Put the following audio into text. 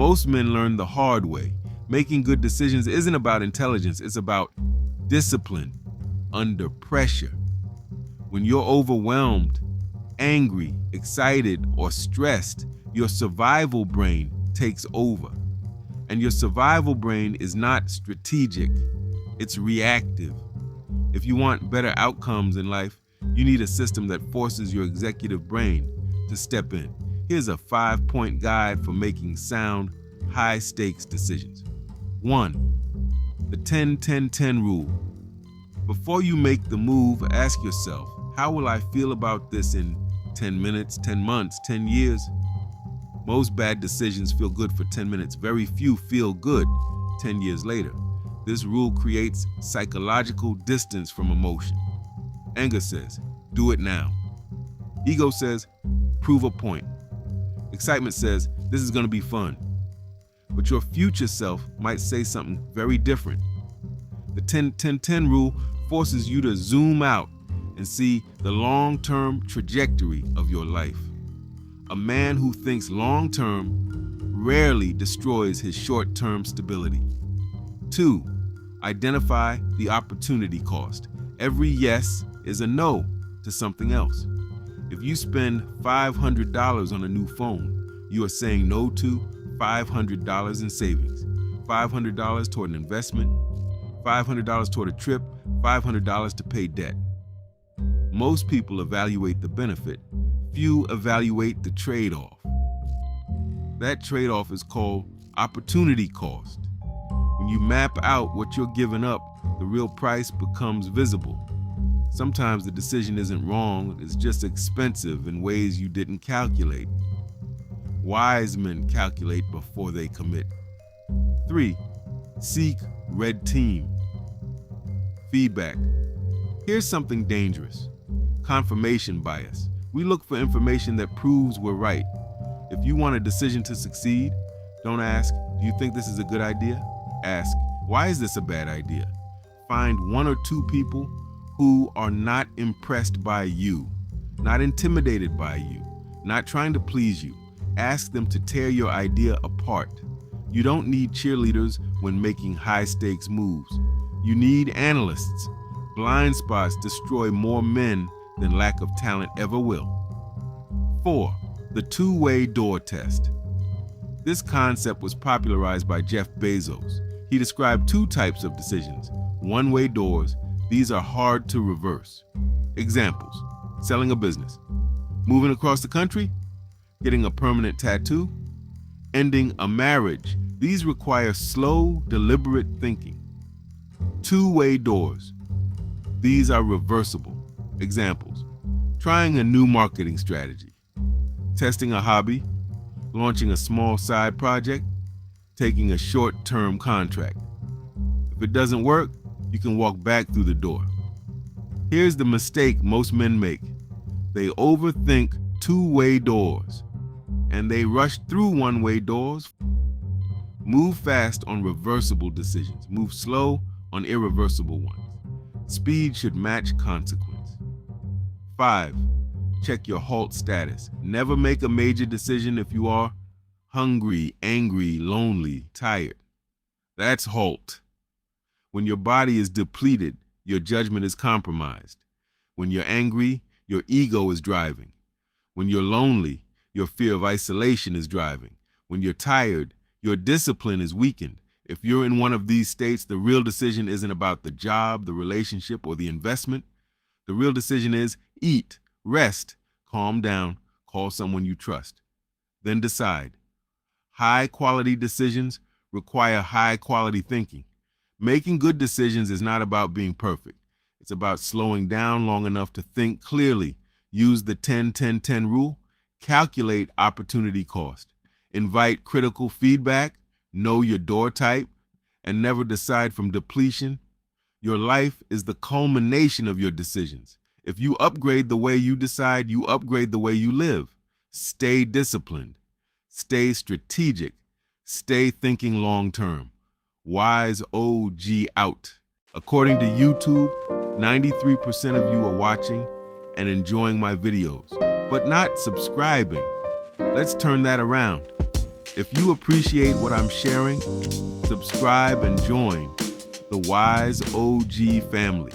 Most men learn the hard way. Making good decisions isn't about intelligence, it's about discipline under pressure. When you're overwhelmed, angry, excited, or stressed, your survival brain takes over. And your survival brain is not strategic, it's reactive. If you want better outcomes in life, you need a system that forces your executive brain to step in. Here's a 5-point guide for making sound, high-stakes decisions. 1. The 10-10-10 rule. Before you make the move, ask yourself, how will I feel about this in 10 minutes, 10 months, 10 years? Most bad decisions feel good for 10 minutes. Very few feel good 10 years later. This rule creates psychological distance from emotion. Anger says, do it now. Ego says, prove a point. Excitement says, this is going to be fun. But your future self might say something very different. The 10-10-10 rule forces you to zoom out and see the long-term trajectory of your life. A man who thinks long-term rarely destroys his short-term stability. 2. Identify the opportunity cost. Every yes is a no to something else. If you spend $500 on a new phone, you are saying no to $500 in savings, $500 toward an investment, $500 toward a trip, $500 to pay debt. Most people evaluate the benefit. Few evaluate the trade-off. That trade-off is called opportunity cost. When you map out what you're giving up, the real price becomes visible. Sometimes the decision isn't wrong, it's just expensive in ways you didn't calculate. Wise men calculate before they commit. 3. Seek red team. Feedback. Here's something dangerous. Confirmation bias. We look for information that proves we're right. If you want a decision to succeed, don't ask, do you think this is a good idea? Ask, why is this a bad idea? Find 1 or 2 people who are not impressed by you, not intimidated by you, not trying to please you. Ask them to tear your idea apart. You don't need cheerleaders when making high-stakes moves. You need analysts. Blind spots destroy more men than lack of talent ever will. 4. The two-way door test. This concept was popularized by Jeff Bezos. He described 2 types of decisions. One-way doors. These are hard to reverse. Examples: selling a business, moving across the country, getting a permanent tattoo, ending a marriage. These require slow, deliberate thinking. Two-way doors. These are reversible. Examples: trying a new marketing strategy, testing a hobby, launching a small side project, taking a short-term contract. If it doesn't work, you can walk back through the door. Here's the mistake most men make. They overthink two-way doors, and they rush through one-way doors. Move fast on reversible decisions. Move slow on irreversible ones. Speed should match consequence. 5. Check your HALT status. Never make a major decision if you are hungry, angry, lonely, tired. That's HALT. When your body is depleted, your judgment is compromised. When you're angry, your ego is driving. When you're lonely, your fear of isolation is driving. When you're tired, your discipline is weakened. If you're in one of these states, the real decision isn't about the job, the relationship, or the investment. The real decision is eat, rest, calm down, call someone you trust. Then decide. High-quality decisions require high-quality thinking. Making good decisions is not about being perfect. It's about slowing down long enough to think clearly. Use the 10-10-10 rule. Calculate opportunity cost. Invite critical feedback. Know your door type. And never decide from depletion. Your life is the culmination of your decisions. If you upgrade the way you decide, you upgrade the way you live. Stay disciplined. Stay strategic. Stay thinking long term. Wise O.G. out. According to YouTube, 93% of you are watching and enjoying my videos, but not subscribing. Let's turn that around. If you appreciate what I'm sharing, subscribe and join the Wise O.G family.